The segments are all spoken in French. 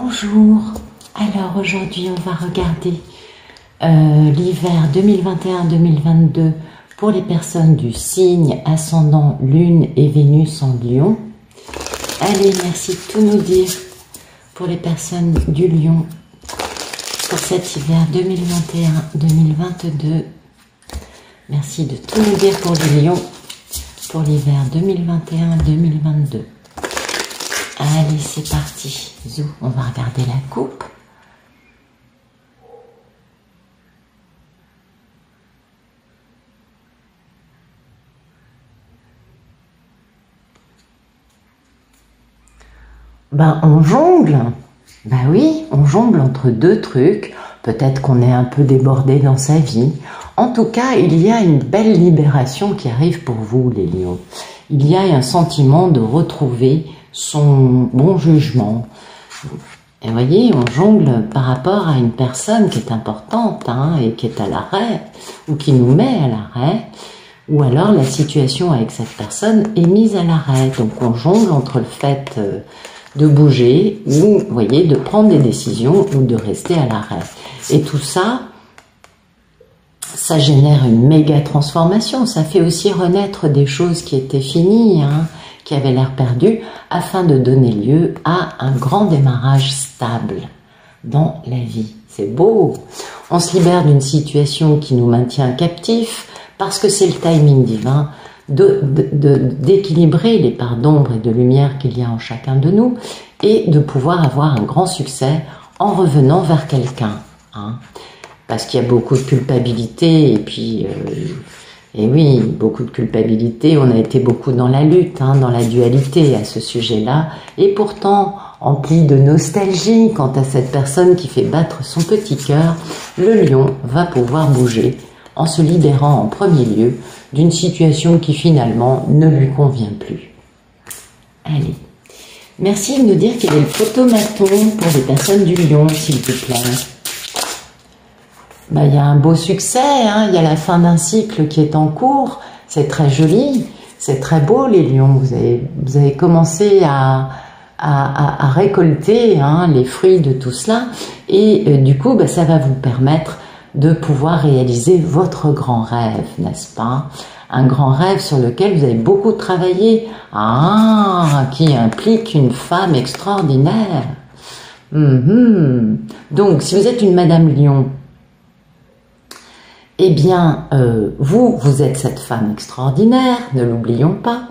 Bonjour, alors aujourd'hui on va regarder l'hiver 2021-2022 pour les personnes du signe ascendant Lune et Vénus en Lion. Allez, merci de tout nous dire pour les personnes du Lion pour cet hiver 2021-2022. Merci de tout nous dire pour les Lions pour l'hiver 2021-2022. Allez, c'est parti. Zou, on va regarder la coupe. Ben, on jongle. Ben oui, on jongle entre deux trucs. Peut-être qu'on est un peu débordé dans sa vie. En tout cas, il y a une belle libération qui arrive pour vous, les Lions. Il y a un sentiment de retrouver son bon jugement. Et vous voyez, on jongle par rapport à une personne qui est importante et qui est à l'arrêt, ou qui nous met à l'arrêt, ou alors la situation avec cette personne est mise à l'arrêt. Donc on jongle entre le fait de bouger, ou vous voyez, de prendre des décisions, ou de rester à l'arrêt. Et tout ça, ça génère une méga transformation. Ça fait aussi renaître des choses qui étaient finies, qui avaient l'air perdues, afin de donner lieu à un grand démarrage stable dans la vie. C'est beau. On se libère d'une situation qui nous maintient captifs, parce que c'est le timing divin d'équilibrer les parts d'ombre et de lumière qu'il y a en chacun de nous, et de pouvoir avoir un grand succès en revenant vers quelqu'un. Parce qu'il y a beaucoup de culpabilité, et puis... Et oui, beaucoup de culpabilité, on a été beaucoup dans la lutte, dans la dualité à ce sujet-là, et pourtant, empli de nostalgie quant à cette personne qui fait battre son petit cœur, le lion va pouvoir bouger en se libérant en premier lieu d'une situation qui finalement ne lui convient plus. Allez, merci de nous dire quel est le photomaton pour les personnes du lion, s'il vous plaît. Ben, y a un beau succès, il y a la fin d'un cycle qui est en cours, c'est très joli, c'est très beau les lions, vous avez commencé à récolter les fruits de tout cela, et du coup ça va vous permettre de pouvoir réaliser votre grand rêve, n'est-ce pas? Un grand rêve sur lequel vous avez beaucoup travaillé, qui implique une femme extraordinaire. Donc si vous êtes une Madame Lion, eh bien, vous êtes cette femme extraordinaire, ne l'oublions pas,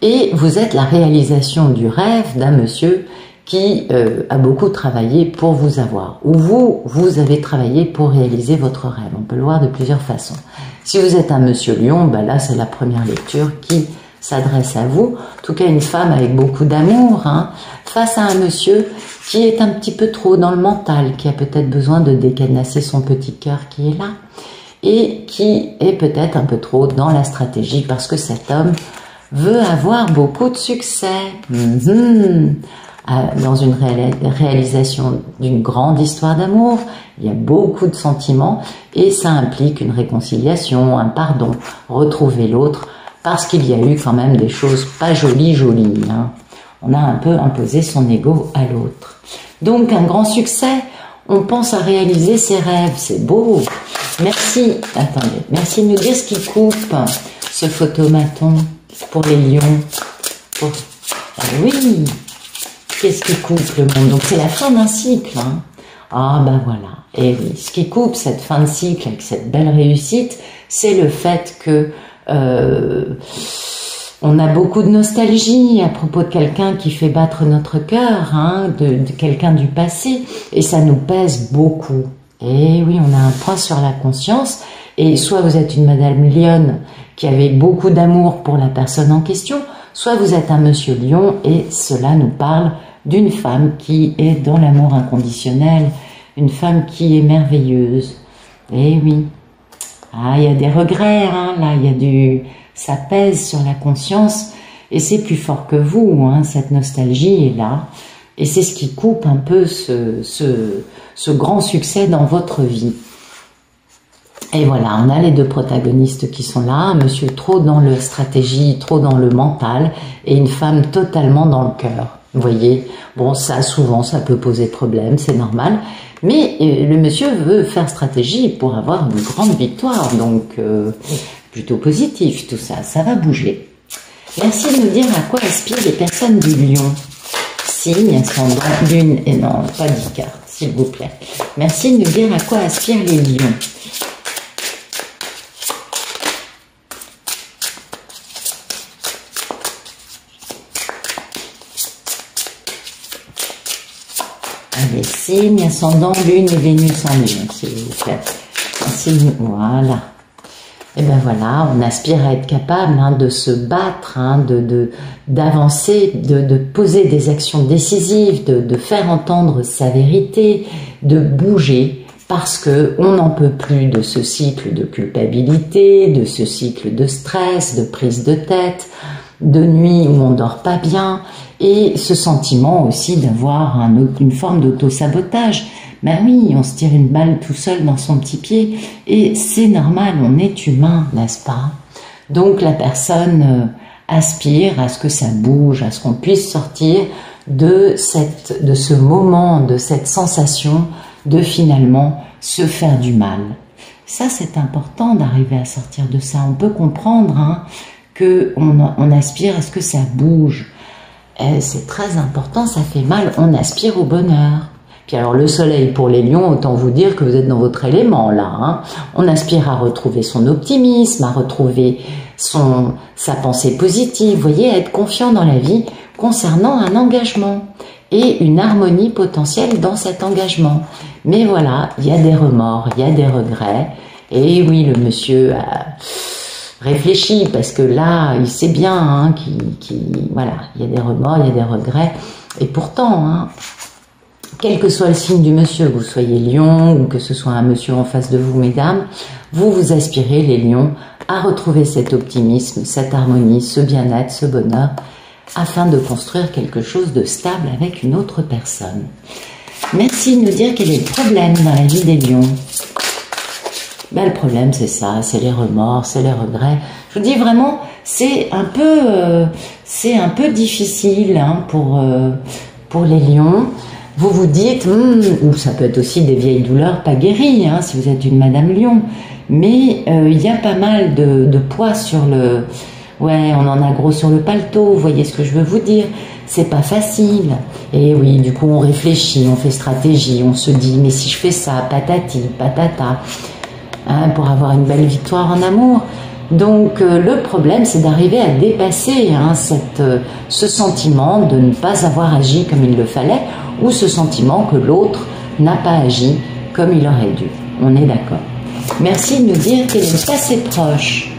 et vous êtes la réalisation du rêve d'un monsieur qui a beaucoup travaillé pour vous avoir, ou vous avez travaillé pour réaliser votre rêve. On peut le voir de plusieurs façons. Si vous êtes un monsieur lion, là c'est la première lecture qui s'adresse à vous, en tout cas une femme avec beaucoup d'amour, face à un monsieur qui est un petit peu trop dans le mental, qui a peut-être besoin de décadenasser son petit cœur qui est là, et qui est peut-être un peu trop dans la stratégie, parce que cet homme veut avoir beaucoup de succès dans une réalisation d'une grande histoire d'amour. Il y a beaucoup de sentiments, et ça implique une réconciliation, un pardon, retrouver l'autre, parce qu'il y a eu quand même des choses pas jolies. On a un peu imposé son ego à l'autre. Donc un grand succès, on pense à réaliser ses rêves, c'est beau. Merci, attendez, merci de nous dire ce qui coupe ce photomaton pour les lions. Ah oui, qu'est-ce qui coupe le monde? Donc c'est la fin d'un cycle. Voilà. Et oui, ce qui coupe cette fin de cycle avec cette belle réussite, c'est le fait que on a beaucoup de nostalgie à propos de quelqu'un qui fait battre notre cœur, de quelqu'un du passé, et ça nous pèse beaucoup. Et oui, on a un poids sur la conscience, et soit vous êtes une Madame Lionne qui avait beaucoup d'amour pour la personne en question, soit vous êtes un Monsieur Lion, et cela nous parle d'une femme qui est dans l'amour inconditionnel, une femme qui est merveilleuse. Et oui, il y a des regrets, là, ça pèse sur la conscience, et c'est plus fort que vous, cette nostalgie est là, et c'est ce qui coupe un peu ce grand succès dans votre vie. Et voilà, on a les deux protagonistes qui sont là, un monsieur trop dans la stratégie, trop dans le mental, et une femme totalement dans le cœur. Vous voyez, bon, ça, souvent, ça peut poser problème, c'est normal. Mais le monsieur veut faire stratégie pour avoir une grande victoire. Donc, plutôt positif tout ça, ça va bouger. Merci de nous dire à quoi aspirent les personnes du lion. Signe, ascendant, lune, et non, pas 10 cartes, s'il vous plaît. Merci de nous dire à quoi aspirent les lions. Allez, signe, ascendant, lune et Vénus en lion, s'il vous plaît. Signe, voilà. Et ben voilà, on aspire à être capable de se battre, d'avancer, de poser des actions décisives, de faire entendre sa vérité, de bouger, parce que on n'en peut plus de ce cycle de culpabilité, de ce cycle de stress, de prise de tête, de nuit où on dort pas bien, et ce sentiment aussi d'avoir une forme d'auto-sabotage. Ben oui, on se tire une balle tout seul dans son petit pied, et c'est normal, on est humain, n'est-ce pas? Donc la personne aspire à ce que ça bouge, à ce qu'on puisse sortir de ce moment, de cette sensation de finalement se faire du mal. Ça, c'est important d'arriver à sortir de ça. On peut comprendre qu'on aspire à ce que ça bouge. C'est très important, ça fait mal, on aspire au bonheur. Puis alors le soleil pour les lions, autant vous dire que vous êtes dans votre élément là. On aspire à retrouver son optimisme, à retrouver sa pensée positive, vous voyez, à être confiant dans la vie concernant un engagement et une harmonie potentielle dans cet engagement. Mais voilà, il y a des remords, il y a des regrets. Et oui, le monsieur a réfléchi parce que là, il sait bien voilà, il y a des remords, il y a des regrets. Et pourtant, quel que soit le signe du monsieur, que vous soyez lion ou que ce soit un monsieur en face de vous, mesdames, vous aspirez, les lions, à retrouver cet optimisme, cette harmonie, ce bien-être, ce bonheur, afin de construire quelque chose de stable avec une autre personne. Merci de nous dire quel est le problème dans la vie des lions. Le problème, c'est ça, c'est les remords, c'est les regrets. Je vous dis vraiment, c'est un peu difficile pour les lions. Vous vous dites, ou ça peut être aussi des vieilles douleurs pas guéries, si vous êtes une Madame Lion, mais il y a pas mal de poids sur le... Ouais, on en a gros sur le paletot, vous voyez ce que je veux vous dire. C'est pas facile. Et oui, du coup, on réfléchit, on fait stratégie, on se dit, mais si je fais ça, patati, patata, pour avoir une belle victoire en amour. Donc, le problème, c'est d'arriver à dépasser ce sentiment de ne pas avoir agi comme il le fallait, ou ce sentiment que l'autre n'a pas agi comme il aurait dû. On est d'accord. Merci de nous dire quel est le passé proche.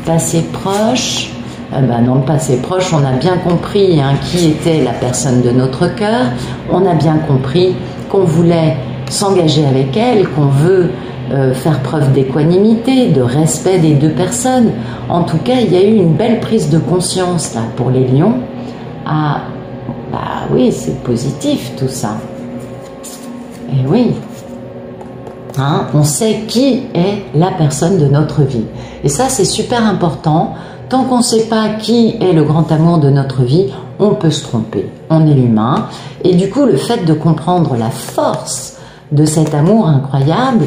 Passé proche, dans le passé proche, on a bien compris qui était la personne de notre cœur. On a bien compris qu'on voulait s'engager avec elle, qu'on veut faire preuve d'équanimité, de respect des deux personnes. En tout cas, il y a eu une belle prise de conscience là pour les lions. Oui, c'est positif tout ça. Et oui, on sait qui est la personne de notre vie. Et ça, c'est super important. Tant qu'on ne sait pas qui est le grand amour de notre vie, on peut se tromper. On est l'humain. Et du coup, le fait de comprendre la force de cet amour incroyable,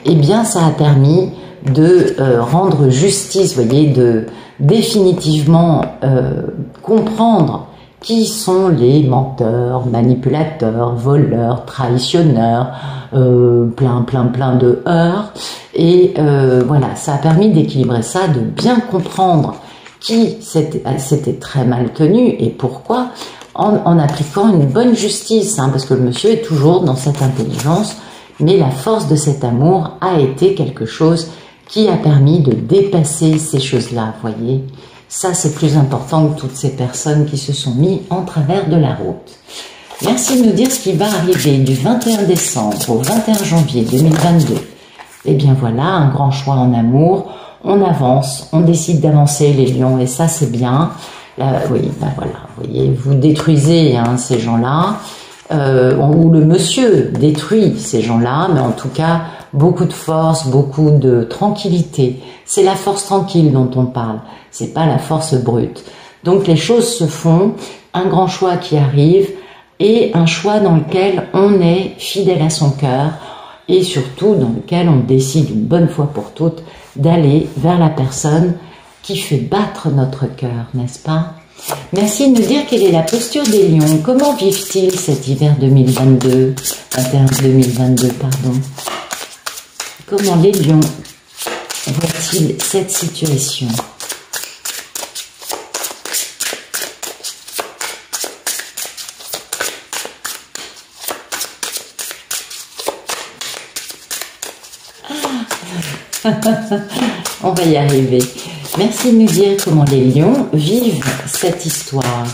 eh bien, ça a permis de rendre justice, vous voyez, de définitivement comprendre qui sont les menteurs, manipulateurs, voleurs, trahitionneurs, plein de heurts. Et voilà, ça a permis d'équilibrer ça, de bien comprendre qui s'était très mal tenu et pourquoi, en appliquant une bonne justice, parce que le monsieur est toujours dans cette intelligence, mais la force de cet amour a été quelque chose qui a permis de dépasser ces choses-là, voyez. Ça, c'est plus important que toutes ces personnes qui se sont mis en travers de la route. Merci de nous dire ce qui va arriver du 21 décembre au 21 janvier 2022. Eh bien voilà, un grand choix en amour. On avance, on décide d'avancer les lions et ça, c'est bien. Oui, voilà, vous voyez, vous détruisez ces gens-là. Ou le monsieur détruit ces gens-là, mais en tout cas, beaucoup de force, beaucoup de tranquillité. C'est la force tranquille dont on parle, c'est pas la force brute. Donc les choses se font un grand choix qui arrive et un choix dans lequel on est fidèle à son cœur et surtout dans lequel on décide une bonne fois pour toutes d'aller vers la personne qui fait battre notre cœur, n'est-ce pas? Merci de nous dire quelle est la posture des lions. Comment vivent-ils cet hiver 2022, 2022, pardon. Comment les lions voient-ils cette situation? On va y arriver. Merci de nous dire comment les lions vivent cette histoire,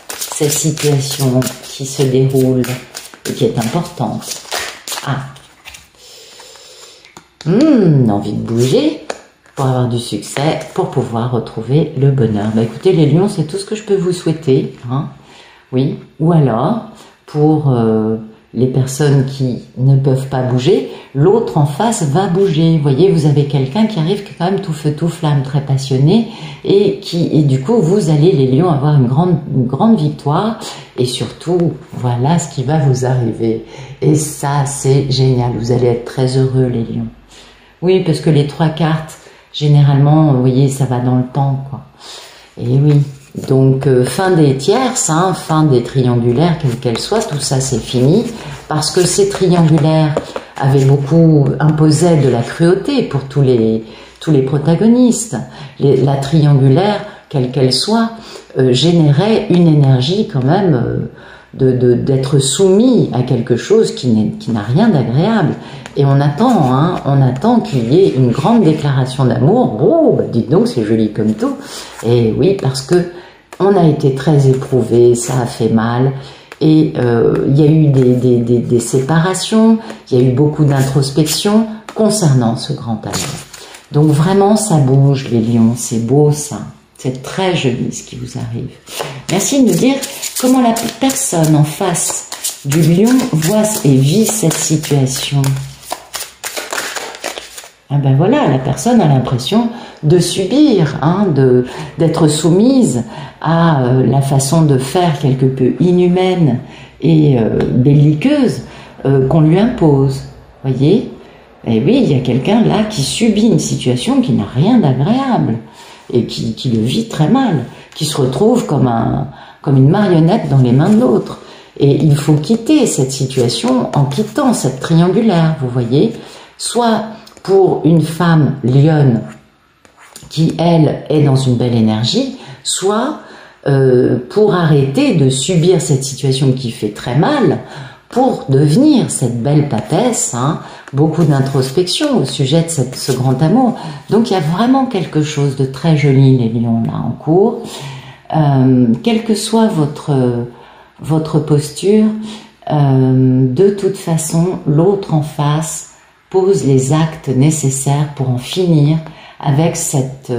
cette situation qui se déroule et qui est importante. Envie de bouger pour avoir du succès, pour pouvoir retrouver le bonheur. Bah, écoutez, les lions, c'est tout ce que je peux vous souhaiter. Hein. Oui, ou alors, pour les personnes qui ne peuvent pas bouger, l'autre en face va bouger. Vous voyez, vous avez quelqu'un qui arrive qui est quand même tout feu, tout flamme, très passionné, et du coup, vous allez, les lions, avoir une grande victoire, et surtout, voilà ce qui va vous arriver. Et ça, c'est génial. Vous allez être très heureux, les lions. Oui, parce que les 3 cartes, généralement, vous voyez, ça va dans le temps, quoi. Et oui. Donc, fin des tierces, hein, fin des triangulaires, quelles qu'elles soient, tout ça c'est fini, parce que ces triangulaires avaient beaucoup imposé de la cruauté pour tous les protagonistes. La triangulaire, quelle qu'elle soit, générait une énergie quand même d'être soumis à quelque chose qui n'a rien d'agréable. Et on attend qu'il y ait une grande déclaration d'amour. Oh, bah dites donc, c'est joli comme tout. Et oui, parce que on a été très éprouvés, ça a fait mal. Et il y a eu des séparations, il y a eu beaucoup d'introspection concernant ce grand amour. Donc vraiment, ça bouge, les lions, c'est beau ça. C'est très joli ce qui vous arrive. Merci de nous dire comment la personne en face du lion voit et vit cette situation. Ah ben voilà, la personne a l'impression de subir, hein, d'être soumise à la façon de faire quelque peu inhumaine et belliqueuse qu'on lui impose. Voyez? Et oui, il y a quelqu'un là qui subit une situation qui n'a rien d'agréable et qui le vit très mal, qui se retrouve comme une marionnette dans les mains de l'autre. Et il faut quitter cette situation en quittant cette triangulaire, vous voyez? Soit pour une femme lionne qui, elle, est dans une belle énergie, soit pour arrêter de subir cette situation qui fait très mal, pour devenir cette belle papesse, hein, beaucoup d'introspection au sujet de ce grand amour. Donc il y a vraiment quelque chose de très joli, les lions, là, en cours. Quelle que soit votre posture, de toute façon, l'autre en face pose les actes nécessaires pour en finir avec cette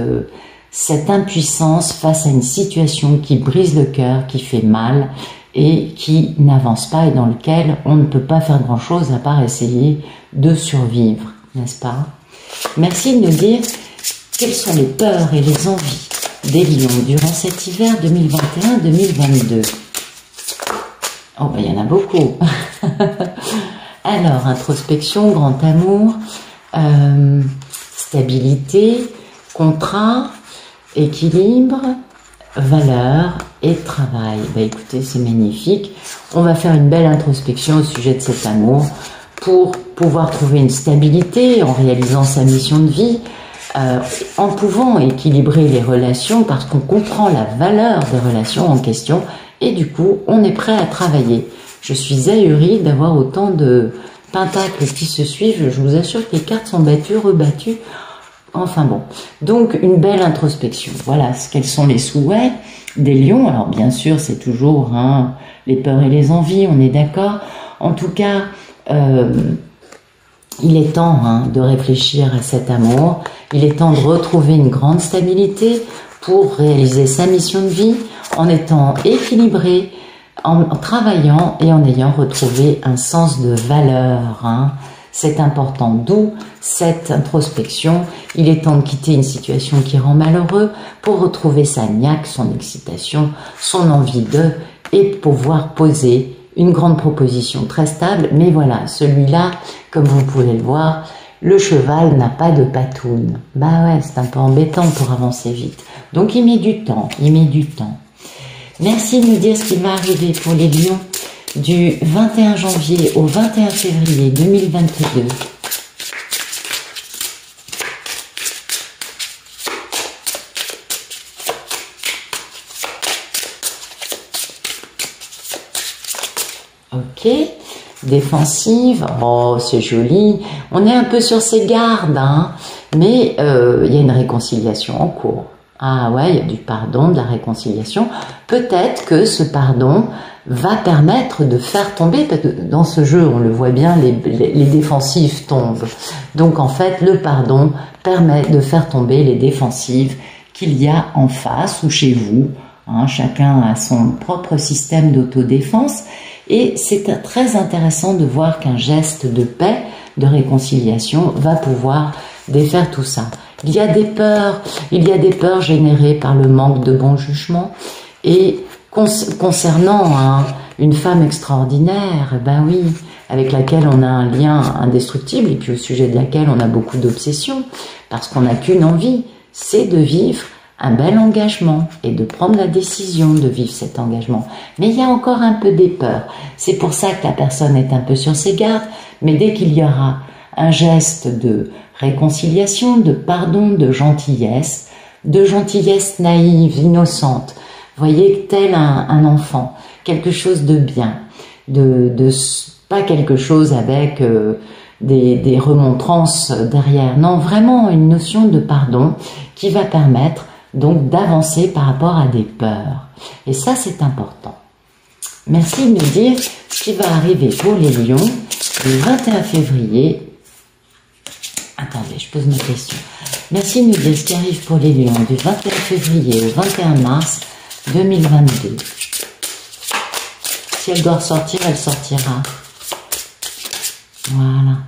impuissance face à une situation qui brise le cœur, qui fait mal et qui n'avance pas et dans lequel on ne peut pas faire grand-chose à part essayer de survivre, n'est-ce pas? Merci de nous dire quelles sont les peurs et les envies des lions durant cet hiver 2021-2022. Oh, ben, il y en a beaucoup. Alors, introspection, grand amour, stabilité, contrat, équilibre, valeur et travail. Ben, écoutez, c'est magnifique. On va faire une belle introspection au sujet de cet amour pour pouvoir trouver une stabilité en réalisant sa mission de vie, en pouvant équilibrer les relations parce qu'on comprend la valeur des relations en question et du coup, on est prêt à travailler. Je suis ahurie d'avoir autant de pentacles qui se suivent. Je vous assure que les cartes sont battues, rebattues. Enfin bon. Donc, une belle introspection. Voilà quels sont les souhaits des lions. Alors, bien sûr, c'est toujours les peurs et les envies, on est d'accord. En tout cas, il est temps de réfléchir à cet amour. Il est temps de retrouver une grande stabilité pour réaliser sa mission de vie en étant équilibré, en travaillant et en ayant retrouvé un sens de valeur. C'est important, d'où cette introspection. Il est temps de quitter une situation qui rend malheureux pour retrouver sa niaque, son excitation, son envie de, et pouvoir poser une grande proposition très stable. Mais voilà, celui-là, comme vous pouvez le voir, le cheval n'a pas de patoune. Bah ouais, c'est un peu embêtant pour avancer vite. Donc il met du temps, il met du temps. Merci de nous dire ce qui va arriver pour les lions du 21 janvier au 21 février 2022. Ok, défensive, oh c'est joli, on est un peu sur ses gardes, hein, mais il y a une réconciliation en cours. Ah ouais, il y a du pardon, de la réconciliation. Peut-être que ce pardon va permettre de faire tomber, parce que dans ce jeu, on le voit bien, les défensives tombent. Donc en fait, le pardon permet de faire tomber les défensives qu'il y a en face ou chez vous. Hein, chacun a son propre système d'autodéfense. Et c'est très intéressant de voir qu'un geste de paix, de réconciliation, va pouvoir défaire tout ça. Il y a des peurs générées par le manque de bon jugement. Et concernant une femme extraordinaire, ben oui, avec laquelle on a un lien indestructible et puis au sujet de laquelle on a beaucoup d'obsessions, parce qu'on n'a qu'une envie, c'est de vivre un bel engagement et de prendre la décision de vivre cet engagement. Mais il y a encore un peu des peurs. C'est pour ça que la personne est un peu sur ses gardes, mais dès qu'il y aura un geste de réconciliation, de pardon, de gentillesse naïve, innocente, voyez, tel un enfant, quelque chose de bien, pas quelque chose avec des remontrances derrière, non, vraiment une notion de pardon qui va permettre donc d'avancer par rapport à des peurs. Et ça, c'est important. Merci de nous dire ce qui va arriver pour les lions le 21 février. Attendez, je pose ma question. Merci de nous dire ce qui arrive pour les lions du 21 février au 21 mars 2022. Si elle doit ressortir, elle sortira. Voilà.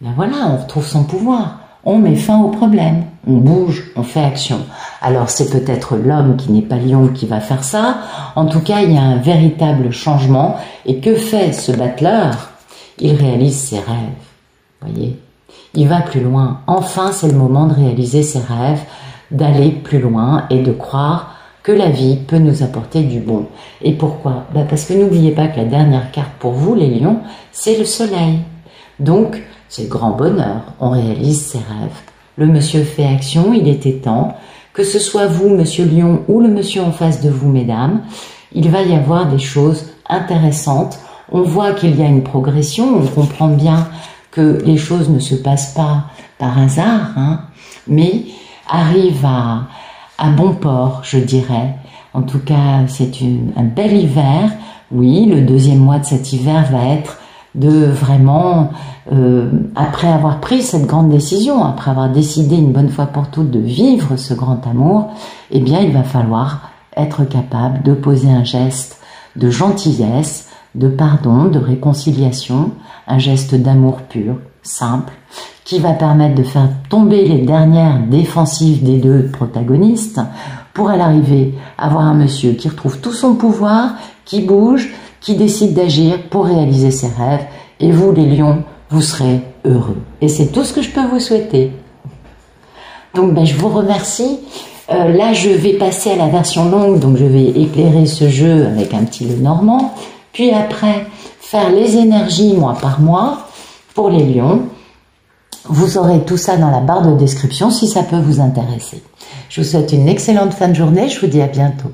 Ben voilà, on retrouve son pouvoir. On met fin au problème, on bouge, on fait action. Alors c'est peut-être l'homme qui n'est pas lion qui va faire ça. En tout cas, il y a un véritable changement. Et que fait ce battleur? Il réalise ses rêves. Voyez, il va plus loin. Enfin, c'est le moment de réaliser ses rêves, d'aller plus loin et de croire que la vie peut nous apporter du bon. Et pourquoi? Ben parce que n'oubliez pas que la dernière carte pour vous, les lions, c'est le soleil. Donc, c'est le grand bonheur, on réalise ses rêves. Le monsieur fait action, il était temps. Que ce soit vous, monsieur Lion, ou le monsieur en face de vous, mesdames, il va y avoir des choses intéressantes. On voit qu'il y a une progression, on comprend bien que les choses ne se passent pas par hasard, hein, mais arrivent à bon port, je dirais. En tout cas, c'est un bel hiver. Oui, le deuxième mois de cet hiver va être de vraiment, après avoir pris cette grande décision, après avoir décidé une bonne fois pour toutes de vivre ce grand amour, eh bien il va falloir être capable de poser un geste de gentillesse, de pardon, de réconciliation, un geste d'amour pur, simple, qui va permettre de faire tomber les dernières défensives des deux protagonistes pour à l'arrivée avoir un monsieur qui retrouve tout son pouvoir, qui bouge, qui décide d'agir pour réaliser ses rêves. Et vous, les lions, vous serez heureux. Et c'est tout ce que je peux vous souhaiter. Donc, je vous remercie. Là, je vais passer à la version longue, donc je vais éclairer ce jeu avec un petit Lenormand. Puis après, faire les énergies mois par mois pour les lions. Vous aurez tout ça dans la barre de description si ça peut vous intéresser. Je vous souhaite une excellente fin de journée. Je vous dis à bientôt.